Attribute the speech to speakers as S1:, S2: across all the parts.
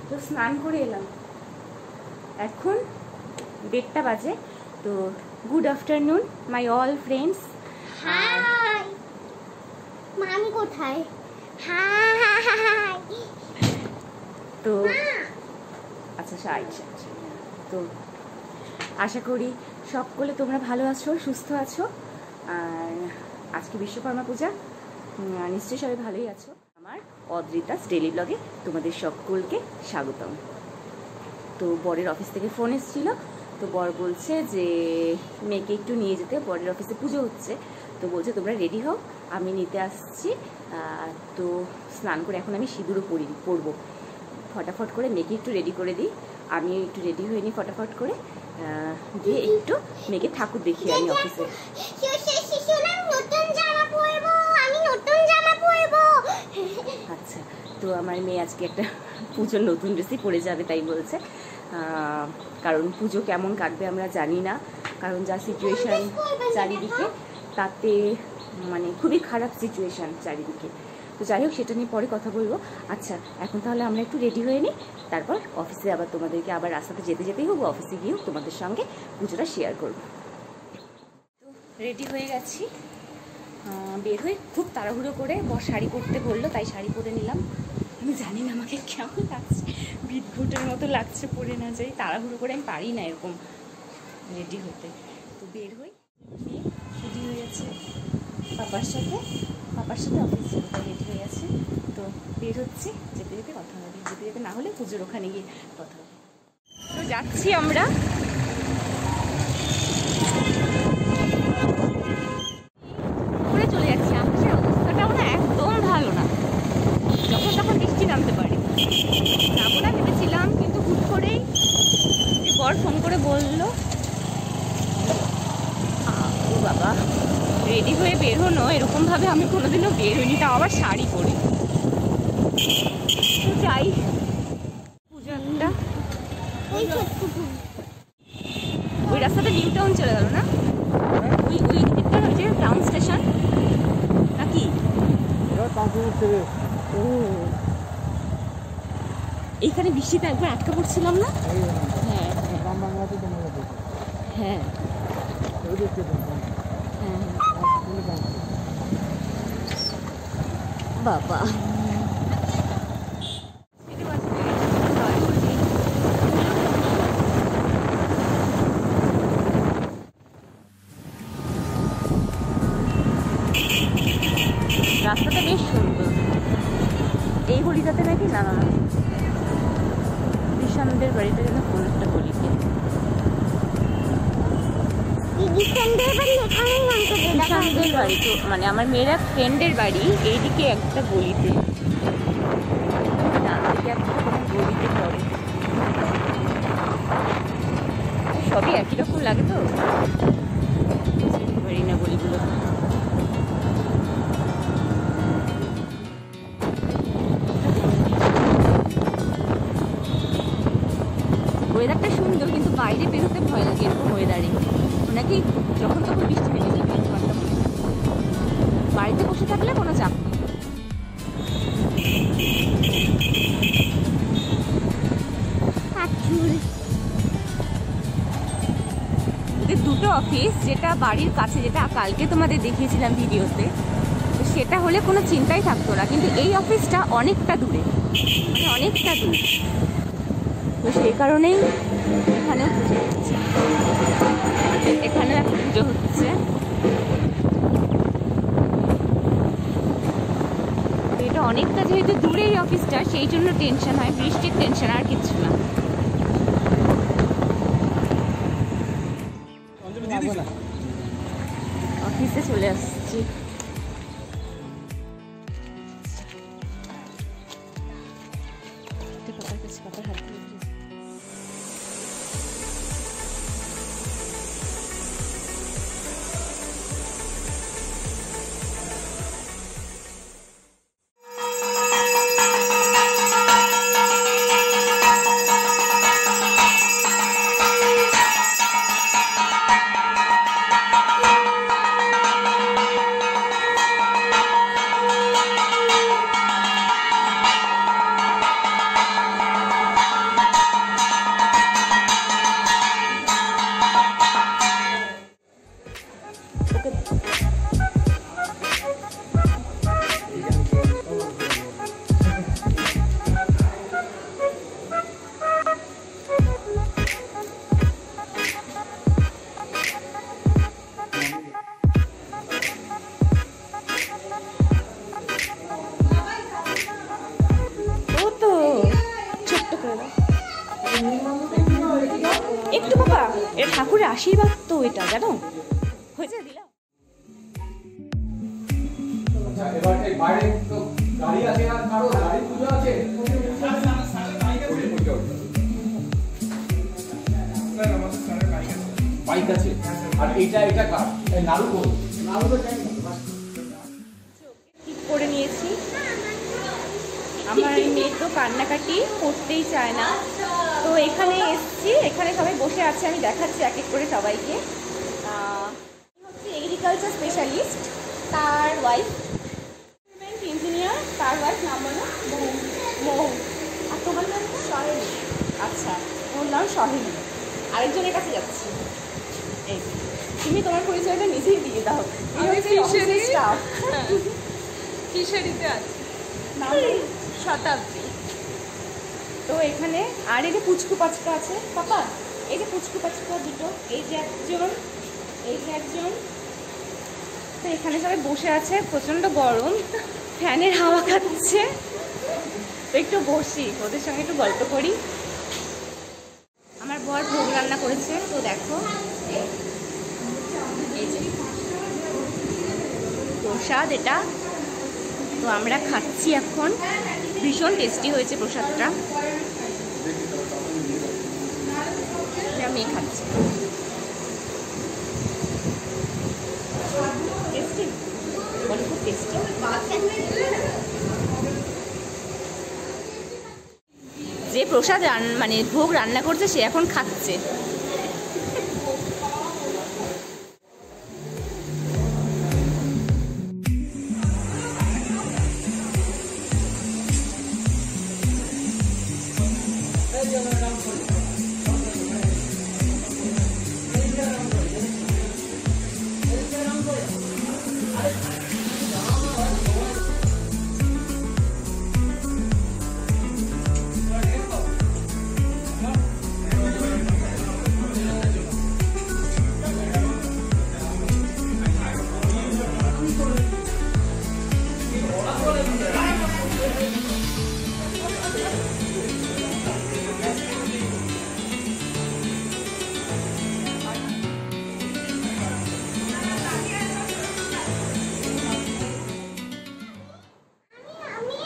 S1: তো স্নান করে এলাম, এখন 1:30 বাজে। তো good afternoon my all friends.
S2: Hi, মামি কোথায়? হাই।
S1: তো আচ্ছা তো আশা করি সকলে তোমরা ভালো আছো, সুস্থ আছো। আর আজকে বিশ্বকর্মা পূজা, নিশ্চয়ই সবাই ভালোই আছো। আমার অদ্রিতাস ডেইলি ব্লগে তোমাদের সকলকে স্বাগতম। তো বরের অফিস থেকে ফোন এসেছিল, তো বর বলছে যে মেয়েকে একটু নিয়ে যেতে, বরের অফিসে পুজো হচ্ছে। তো বলছে তোমরা রেডি হও, আমি নিতে আসছি। তো স্নান করে এখন আমি সিঁদুরও পরবো। ফটাফট করে মেয়েকে একটু রেডি করে দিই, আমি একটু রেডি হয়ে নিই ফটাফট করে, দিয়ে একটু মেয়েকে ঠাকুর দেখিয়ে আমি অফিসে। আচ্ছা, তো আমার মেয়ে আজকে একটা পুজোর নতুন ড্রেসই পরে যাবে তাই বলছে। কারণ পুজো কেমন কাটবে আমরা জানি না, কারণ যা সিচুয়েশান চারিদিকে, তাতে মানে খুবই খারাপ সিচুয়েশান চারিদিকে। তো যাই হোক, সেটা নিয়ে পরে কথা বলবো। আচ্ছা, এখন তাহলে আমরা একটু রেডি হয়ে নিই, তারপর অফিসে আবার তোমাদেরকে আবার রাস্তাতে যেতেই হবো, অফিসে গিয়েও তোমাদের সঙ্গে পুজোটা শেয়ার করবো। তো রেডি হয়ে গেছি, বের হয়ে খুব তাড়াহুড়ো করে শাড়ি পরতে বললো, তাই শাড়ি পরে নিলাম। আমি জানি না আমাকে কেমন লাগছে, বিদঘুটের মতো লাগছে পরে না যাই, তাড়াহুড়ো করে আমি পারি না এরকম রেডি হতে। তো বের হই, রেডি হয়ে আছে পাপার সাথে অফিস রেডি হয়ে আছে। তো বের হচ্ছে, যেতে যেতে কথা হবে, যেতে না হলে পুজোর ওখানে গিয়ে কথা হবে। তো যাচ্ছি আমরা। ঘুরে চলে যাচ্ছি, আকাশের অবস্থাটাও না একদম ভালো না, যখন তখন বৃষ্টি নামতে পারে। যাবো না ভেবেছিলাম, কিন্তু হুট করেই বর ফোন করে বললো ও বাবা রেডি হয়ে বেরোনো, এরকমভাবে আমি কোনোদিনও বেরোইনি, তাও আবার শাড়ি পরে। তো যাই, পুজো একটা ওই রাস্তাটা নিউ টাউন চলে গেল না, ওই দিকটা হচ্ছে টাউন স্টেশন নাকি? ও, এইখানে বৃষ্টিতে একবার আটকা পড়ছিলাম না? হ্যাঁ হ্যাঁ বাবা, রাস্তাটা বেশ সুন্দর। এই গলিটাতে নাকি? না না, ঈশানদের বাড়িটা যেন কোন একটা গলিতে। ঈশানদের বাড়ি তো মানে আমার মেয়ের এক ফ্রেন্ডের বাড়ি এইদিকে একটা গলিতে, একটা কোনো গলিতে পড়ে। সবই একই রকম লাগে তো, পারি না গলিগুলো। ওয়েদারটা সুন্দর, কিন্তু বাইরে বেরোতে ভয় লাগে এরকম ওয়েদারে, নাকি যখন তখন বৃষ্টি নেমে যাবে। বাড়িতে বসে থাকলে কোনো চাপ নেই। ওদের দুটো অফিস, যেটা বাড়ির কাছে, যেটা কালকে তোমাদের দেখিয়েছিলাম ভিডিওতে, সেটা হলে কোনো চিন্তাই থাকতো না, কিন্তু এই অফিসটা অনেকটা দূরে, মানে অনেকটা দূর। তো সেই কারণেই এখানেও পুজো হচ্ছে, এখানেও একটা পুজো হচ্ছে। এটা অনেকটা যেহেতু দূরে এই অফিসটা, সেই জন্য টেনশন হয়, বৃষ্টির টেনশন, আর কিচ্ছু না। অফিসে চলে আসছি। পাপার হাত দিয়ে ঠাকুরের আশীর্বাদ তো এটা, জানো। হয়েছে দিলাম।
S3: এবার এই বাইরে তো গাড়ি আছে, আর কারো গাড়ি পুজো আছে। বাইক আছে, আর এটা কার? এই নাড়ু কোন? নাড়ু তো চাই না।
S1: ঠিক করে নিয়েছি। আমার এই মেয়ে তো কান্নাকাটি করতেই চায় না, তো এখানে এসছি, এখানে সবাই বসে আছে, আমি দেখাচ্ছি এক এক করে সবাইকে। হচ্ছে এগ্রিকালচার স্পেশালিস্ট, তার ওয়াইফ ইঞ্জিনিয়ার, তার ওয়াইফ নাম বলো মৌ। আর তোমার নাম সহেলি। আচ্ছা, ওর নাম সহেলি। আরেকজনের কাছে যাচ্ছি। এই তুমি তোমার পরিচয়টা নিজেই দিয়ে দাও। স্টাফ
S4: ফিশারিতে আছে
S1: নাম
S4: শতাব্দী।
S1: তো এখানে আর এই যে পুচকু পাচকা আছে পাপা, এই যে পুচকু পাচকা দুটো, এই যে একজন, এই যে একজন। তো এখানে সবাই বসে আছে, প্রচণ্ড গরম, ফ্যানের হাওয়া খাচ্ছে। তো একটু বসি, ওদের সঙ্গে একটু গল্প করি। আমার বর ভোগ রান্না করেছে, তো দেখো এই যে প্রসাদ এটা। তো আমরা খাচ্ছি এখন, ভীষণ টেস্টি হয়েছে প্রসাদটা। আমি খাচ্ছি, টেস্টি, বলো খুব টেস্টি। যে প্রসাদ মানে ভোগ রান্না করছে সে এখন খাচ্ছে।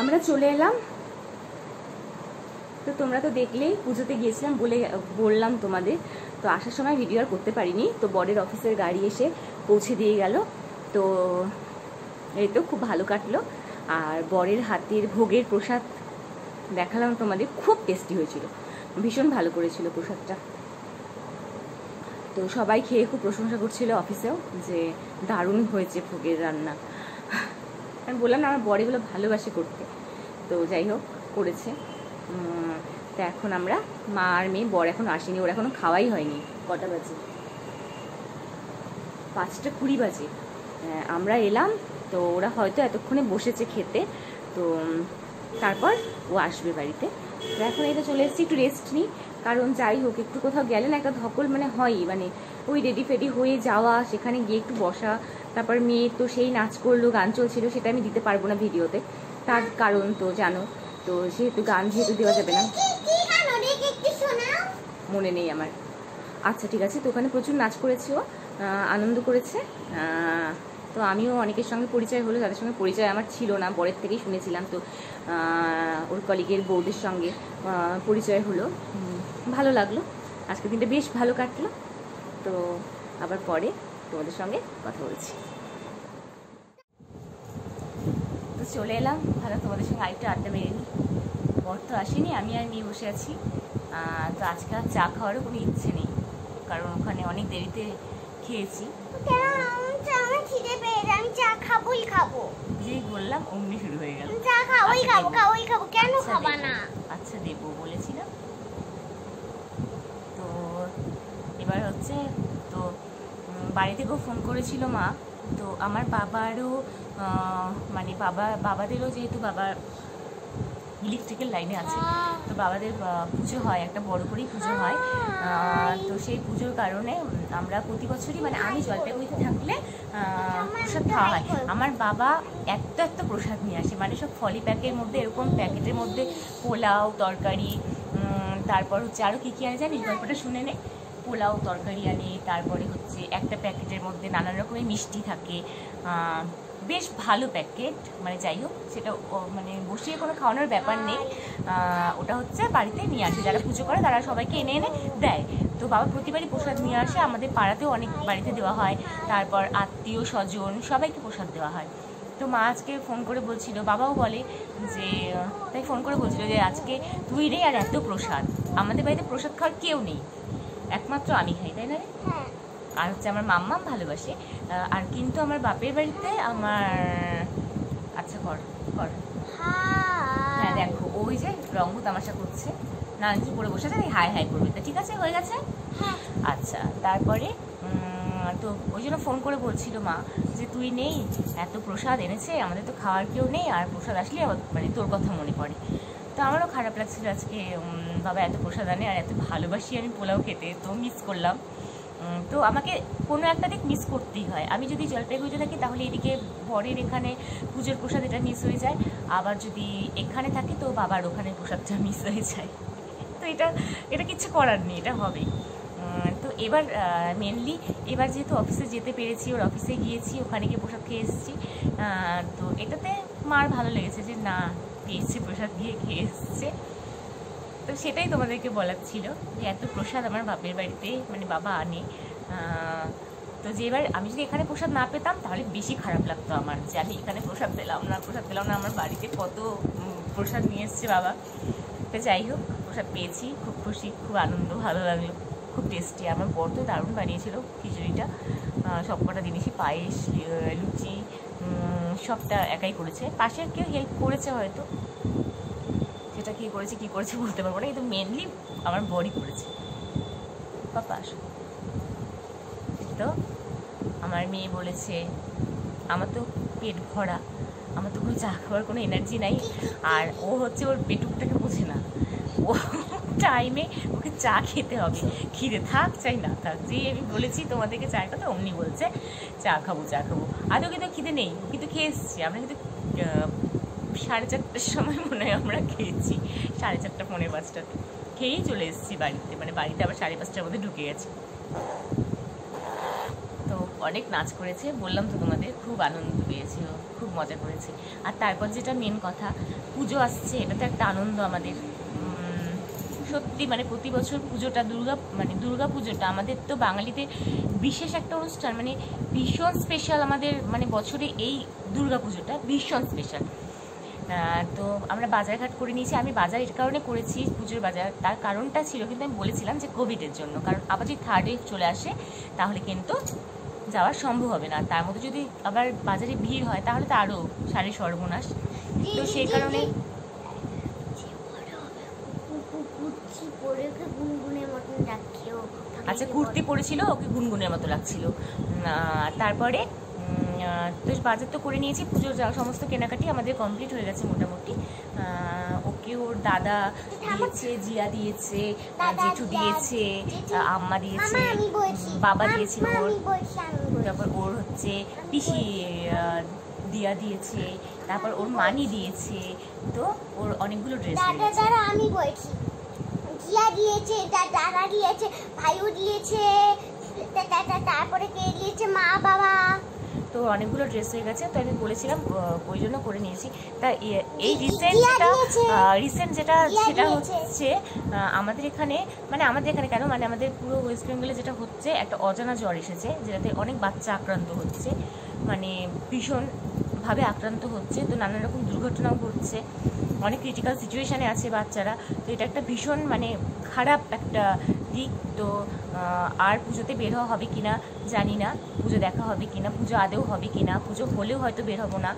S1: আমরা চলে এলাম। তো তোমরা তো দেখলেই, পুজোতে গিয়েছিলাম বললাম তোমাদের। তো আসার সময় ভিডিও আর করতে পারিনি, তো বরের অফিসের গাড়ি এসে পৌঁছে দিয়ে গেল। তো এই তো খুব ভালো কাটলো। আর বরের হাতের ভোগের প্রসাদ দেখালাম তোমাদের, খুব টেস্টি হয়েছিল, ভীষণ ভালো করেছিল প্রসাদটা। তো সবাই খেয়ে খুব প্রশংসা করছিল অফিসেও, যে দারুণ হয়েছে ভোগের রান্না। আমি বললাম না, আমার বর এগুলো ভালোবাসে করতে। তো যাই হোক, করেছে। তো এখন আমরা মা আর মেয়ে, বর এখন আসেনি, ওর এখনো খাওয়াই হয়নি। কটা বাজে? 5:20 বাজে। আমরা এলাম, তো ওরা হয়তো এতক্ষণে বসেছে খেতে। তো তারপর ও আসবে বাড়িতে। তো এখন এটা চলে এসেছি, একটু রেস্ট নিই। কারণ যাই হোক, একটু কোথাও গেলে না একটা ধকল মানে হয়ই, মানে ওই রেডি ফেডি হয়ে যাওয়া, সেখানে গিয়ে একটু বসা। তারপর মেয়ে তো সেই নাচ করলো, গান চলছিল, সেটা আমি দিতে পারবো না ভিডিওতে, তার কারণ তো জানো। তো সেহেতু গান যেহেতু দেওয়া যাবে না, মনে নেই আমার। আচ্ছা ঠিক আছে। তো ওখানে প্রচুর নাচ করেছে, ও আনন্দ করেছে। তো আমিও অনেকের সঙ্গে পরিচয় হলো, যাদের সঙ্গে পরিচয় আমার ছিল না, বরের থেকেই শুনেছিলাম। তো ওর কলিগের বউদের সঙ্গে পরিচয় হলো, ভালো লাগলো। আজকে দিনটা বেশ ভালো কাটলো। তো আবার পরে তোমাদের সঙ্গে কথা বলছি। তো চলে এলাম, ভালো তোমাদের সঙ্গে আরেকটু আড্ডা মেরে নিই। বর তো আসেনি, আমি আর মেয়ে বসে আছি। তো আজকে আর চা খাওয়ারও কোনো ইচ্ছে নেই, কারণ ওখানে অনেক দেরিতে খেয়েছি। যেই বললাম অমনি শুরু হয়ে গেল।
S2: কেন খাবা না?
S1: আচ্ছা দেবো বলেছিলাম। তো এবার হচ্ছে, তো বাড়ি থেকেও ফোন করেছিল মা। তো আমার বাবারও মানে বাবাদেরও, যেহেতু বাবা ইলেকট্রিক্যাল লাইনে আছে, তো বাবাদের পুজো হয়, একটা বড় করেই পুজো হয়। তো সেই পুজোর কারণে আমরা প্রতি বছরই, মানে আমি জলপাইগুড়িতে থাকলে প্রসাদ খাওয়া হয়। আমার বাবা এত প্রসাদ নিয়ে আসে, মানে সব ফলি প্যাকের মধ্যে, এরকম প্যাকেটের মধ্যে পোলাও, তরকারি, তারপর হচ্ছে আরও কী কী আনে জানিস, গল্পটা শুনে নে। পোলাও তরকারি আনে, তারপরে হচ্ছে একটা প্যাকেটের মধ্যে নানান রকমের মিষ্টি থাকে, বেশ ভালো প্যাকেট। মানে যাই হোক, সেটা মানে বসিয়ে কোনো খাওয়ানোর ব্যাপার নেই, ওটা হচ্ছে বাড়িতে নিয়ে আসে, যারা পুজো করে তারা সবাইকে এনে এনে দেয়। তো বাবা প্রতিবারই প্রসাদ নিয়ে আসে, আমাদের পাড়াতেও অনেক বাড়িতে দেওয়া হয়, তারপর আত্মীয় স্বজন সবাইকে প্রসাদ দেওয়া হয়। তো মা আজকে ফোন করে বলছিল, বাবাও বলে যে, তাই ফোন করে বলছিল যে আজকে তুই রে আর এত প্রসাদ, আমাদের বাড়িতে প্রসাদ খাওয়ার কেউ নেই, একমাত্র আমি খাই, তাই না রে? আর হচ্ছে আমার মাম্মাম ভালোবাসে। আর কিন্তু আমার বাপের বাড়িতে আমার আচ্ছা কর কর হ্যাঁ দেখো, ওই যে রঙ্গ তামাশা করছে, না কিছু করে বসে আছে, হাই হাই করবে। তো ঠিক আছে, হয়ে গেছে। আচ্ছা, তারপরে তো ওই জন্য ফোন করে বলছিল মা যে তুই নেই, এত প্রসাদ এনেছে, আমাদের তো খাওয়ার কেউ নেই, আর প্রসাদ আসলে মানে তোর কথা মনে পড়ে। তো আমারও খারাপ লাগছিল আজকে, বাবা এত প্রসাদ আনে আর এত ভালোবাসি আমি পোলাও খেতে, তো মিস করলাম। তো আমাকে কোনো একটা দিক মিস করতেই হয়। আমি যদি জলপাইগুড়িতে থাকি তাহলে এদিকে বরের এখানে পুজোর প্রসাদ এটা মিস হয়ে যায়, আবার যদি এখানে থাকি তো বাবার ওখানে প্রসাদটা মিস হয়ে যায়। তো এটা কিছু করার নেই, এটা হবেই। তো এবার মেনলি এবার যেহেতু অফিসে যেতে পেরেছি, ওর অফিসে গিয়েছি, ওখানে গিয়ে প্রসাদ খেয়ে এসেছি, তো এটাতে মার ভালো লেগেছে যে না পেয়েছে, প্রসাদ দিয়ে খেয়ে এসছে। তো সেটাই তোমাদেরকে বলার ছিল যে এত প্রসাদ আমার বাপের বাড়িতে মানে বাবা আনে। তো যে এবার আমি যদি এখানে প্রসাদ না পেতাম তাহলে বেশি খারাপ লাগতো আমার, যে আমি এখানে প্রসাদ পেলাম না, আমার বাড়িতে কত প্রসাদ নিয়ে এসছে বাবা। তো যাই হোক, প্রসাদ পেয়েছি, খুব খুশি, খুব আনন্দ, ভালো লাগলো, খুব টেস্টি। আমার বর তো দারুণ বানিয়েছিল খিচুড়িটা, সবকটা জিনিসই, পায়েস, লুচি, সবটা একাই করেছে, পাশের কেউ হেল্প করেছে হয়তো, সেটা কী করেছে বলতে পারবো না, কিন্তু মেনলি আমার বরই করেছে। পাপা আসো। তো আমার মেয়ে বলেছে আমার তো পেট ভরা, আমার তো কোনো চা খাওয়ার কোনো এনার্জি নাই, আর ও হচ্ছে ওর পেটুকটাকে বোঝে না, ও টাইমে ওকে চা খেতে হবে, খিদে থাক চাই না থাক। যে আমি বলেছি তোমাদেরকে চায়ের কথা, অমনি বলছে চা খাবো। আদৌ কিন্তু খিদে নেই, কিন্তু খেয়ে এসছি আমরা, কিন্তু 4:30টার সময় মনে হয় আমরা খেয়েছি, 4:30 পৌনে 5টাতে খেয়েই চলে এসেছি বাড়িতে, মানে বাড়িতে আবার 5:30টার মধ্যে ঢুকে গেছি। তো অনেক নাচ করেছে, বললাম তো তোমাদের, খুব আনন্দ পেয়েছি, খুব মজা করেছে। আর তারপর যেটা মেন কথা, পুজো আসছে, এটা তো একটা আনন্দ আমাদের সত্যি, মানে প্রতি বছর পুজোটা দুর্গা পুজোটা আমাদের তো বাঙালিদের বিশেষ একটা অনুষ্ঠান, মানে ভীষণ স্পেশাল আমাদের, মানে বছরে এই দুর্গা পুজোটা ভীষণ স্পেশাল। তো আমরা বাজারঘাট করে নিয়েছি, আমি বাজার এর কারণে করেছি, পুজোর বাজার, তার কারণটা ছিল কিন্তু আমি বলেছিলাম যে কোভিডের জন্য, কারণ আবার যদি 3rd ওয়েভ চলে আসে তাহলে কিন্তু যাওয়া সম্ভব হবে না, তার মধ্যে যদি আবার বাজারে ভিড় হয় তাহলে তো আরও সর্বনাশ। তো সেই কারণে আচ্ছা কুর্তি পরেছিল, ওকে গুনগুনের মতো লাগছিল। তারপরে তো বাজার তো করে নিয়েছি, পুজোর সমস্ত কেনাকাটি আমাদের কমপ্লিট হয়ে গেছে মোটামুটি। ওকে ওর দাদা দিয়েছে, জিয়া দিয়েছে, জেঠু দিয়েছে, আম্মা দিয়েছে, বাবা দিয়েছিল ওর, তারপর ওর হচ্ছে পিসি দিয়া দিয়েছে, তারপর ওর মানি দিয়েছে, তো ওর অনেকগুলো ড্রেস দিয়েছে।
S2: আমি বলছি জিয়া দিয়েছে, দাদা দিয়েছে, ভাইও দিয়েছে, তারপরে কে দিয়েছে, মা বাবা,
S1: তো অনেকগুলো ড্রেস হয়ে গেছে। তো আমি বলেছিলাম ওই জন্য করে নিয়েছি। তা এই রিসেন্ট যেটা সেটা হচ্ছে আমাদের এখানে কেন, মানে আমাদের পুরো ওয়েস্ট বেঙ্গলে যেটা হচ্ছে, একটা অজানা জ্বর এসেছে, যেটাতে অনেক বাচ্চা আক্রান্ত হচ্ছে, মানে ভীষণভাবে আক্রান্ত হচ্ছে, তো নানান রকম দুর্ঘটনাও ঘটছে, অনেক ক্রিটিক্যাল সিচুয়েশানে আছে বাচ্চারা। তো এটা একটা ভীষণ মানে খারাপ একটা দিক। তো আর পুজোতে বের হওয়া হবে কিনা জানি না, পুজো দেখা হবে কিনা, পুজো আদেও হবে কিনা, পুজো হলেও হয়তো বের হবো না,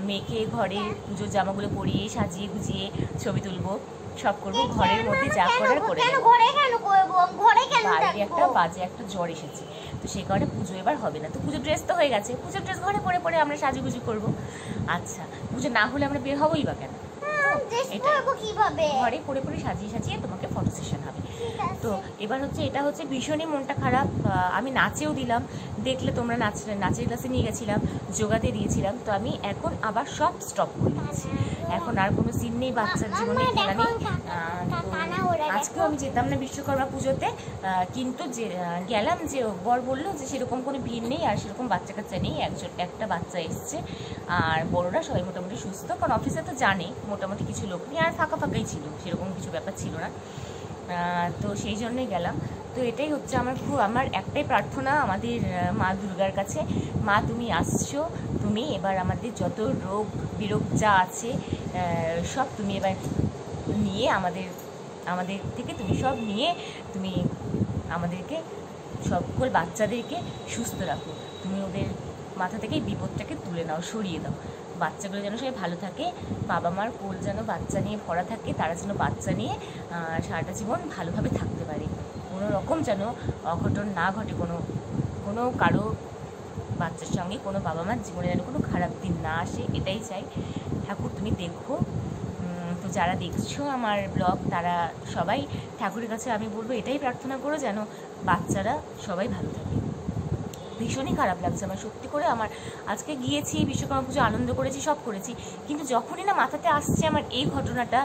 S1: মেয়েকে ঘরে পুজোর জামাগুলো পরিয়ে সাজিয়ে গুজিয়ে ছবি তুলবো, সব করবো, ঘরের মধ্যে যা করার করে বাইরে একটা বাজে একটা জ্বর এসেছে, তো সেই কারণে পুজো এবার হবে না। তো পুজোর ড্রেস তো হয়ে গেছে, পুজোর ড্রেস ঘরে পরে আমরা সাজুগুজু করবো। আচ্ছা, পুজো না হলে আমরা বের হবোই বা কেন, ঘরে পরে সাজিয়ে তোমাকে ফটো সেশন হবে। তো এবার হচ্ছে এটা হচ্ছে ভীষণই মনটা খারাপ। আমি নাচেও দিলাম, দেখলে তোমরা নাচের ক্লাসে নিয়ে গেছিলাম, যোগাতে দিয়েছিলাম, তো আমি এখন আবার সব স্টপ করে দিচ্ছি, এখন আর কোনো সিন নেই বাচ্চার জীবনে খেলা নেই। আজকেও আমি যেতাম না বিশ্বকর্মা পুজোতে, কিন্তু যে গেলাম, যে বর বললো যে সেরকম কোনো ভিড় নেই আর সেরকম বাচ্চা কাচ্চা নেই, একটা বাচ্চা এসছে আর বড়রা সবাই মোটামুটি সুস্থ, কারণ অফিসে তো জানে মোটামুটি কিছু লোক নেই আর ফাঁকা ফাঁকাই ছিল, সেরকম কিছু ব্যাপার ছিল না। তো সেই জন্যই গেলাম। তো এটাই হচ্ছে আমার একটাই প্রার্থনা আমাদের মা দুর্গার কাছে, মা তুমি আসছো, তুমি এবার আমাদের যত রোগ বিরোগ যা আছে সব তুমি এবার নিয়ে আমাদের থেকে তুমি সব নিয়ে তুমি আমাদেরকে সকল বাচ্চাদেরকে সুস্থ রাখো, তুমি ওদের মাথা থেকে বিপদটাকে তুলে নাও, সরিয়ে দাও। বাচ্চাগুলো যেন সবাই ভালো থাকে, বাবা মার কোল যেন বাচ্চা নিয়ে ভরা থাকে, তারা যেন বাচ্চা নিয়ে সারাটা জীবন ভালোভাবে থাকতে পারে, কোনো রকম যেন অঘটন না ঘটে, কোনো কারো বাচ্চার সঙ্গে কোনো বাবা মার জীবনে যেন কোনো খারাপ দিন না আসে, এটাই চাই। ঠাকুর তুমি দেখো। তো যারা দেখছো আমার ব্লগ তারা সবাই ঠাকুরের কাছে আমি বলবো এটাই প্রার্থনা করো যেন বাচ্চারা সবাই ভালো থাকে। ভীষণই খারাপ লাগছে আমার, সত্যি করে। আমার আজকে গিয়েছি বিশ্বকর্মা পুজো, আনন্দ করেছি, সব করেছি, কিন্তু যখনই না মাথাতে আসছে আমার এই ঘটনাটা,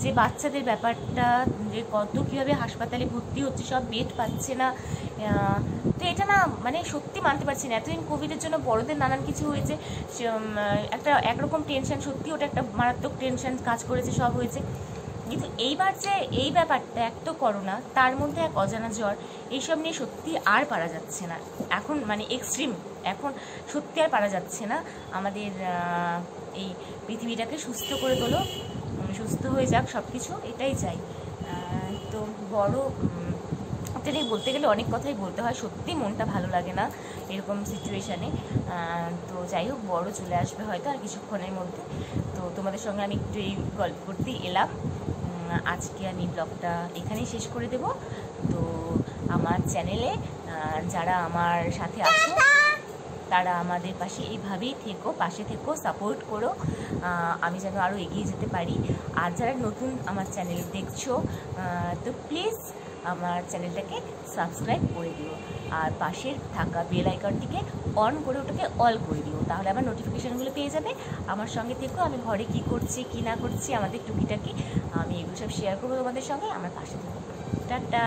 S1: যে বাচ্চাদের ব্যাপারটা, যে কীভাবে হাসপাতালে ভর্তি হচ্ছে, সব বেড পাচ্ছে না, তো এটা না মানে সত্যি মানতে পারছি না। এতদিন কোভিডের জন্য বড়দের নানান কিছু হয়েছে, একরকম টেনশন, সত্যি ওটা একটা মারাত্মক টেনশন কাজ করেছে, সব হয়েছে, কিন্তু এইবার যে এই ব্যাপারটা, এক তো করোনা, তার মধ্যে এক অজানা জ্বর, এইসব নিয়ে সত্যি আর পারা যাচ্ছে না এখন, মানে এক্সট্রিম, এখন সত্যি আর পারা যাচ্ছে না। আমাদের এই পৃথিবীটাকে সুস্থ করে তোলো, সুস্থ হয়ে যাক সব কিছু, এটাই চাই। তো বড় এটাই বলতে গেলে অনেক কথাই বলতে হয়, সত্যি মনটা ভালো লাগে না এরকম সিচুয়েশানে। তো যাই হোক, বড় চলে আসবে হয়তো আর কিছুক্ষণের মধ্যে। তো তোমাদের সঙ্গে আমি একটু এই গল্প করতেই এলাম। আজকে আমি ব্লগটা এখানেই শেষ করে দেব। তো আমার চ্যানেলে যারা আমার সাথে আছো তারা আমাদের পাশে এইভাবেই পাশে থেকো, সাপোর্ট করো, আমি যেন আরও এগিয়ে যেতে পারি। আর যারা নতুন আমার চ্যানেল দেখছো তো প্লিজ আমার চ্যানেলটাকে সাবস্ক্রাইব করে দিও, আর পাশের থাকা বেল আইকনটিকে অন করে ওটাকে অল করে দিও, তাহলে আমার নোটিফিকেশানগুলো পেয়ে যাবে। আমার সঙ্গে থেকো, আমি ঘরে কী করছি কী না করছি, আমাদের টুকিটাকি আমি এগুলো সব শেয়ার করবো তোমাদের সঙ্গে, আমার পাশে থেকো। টাটা।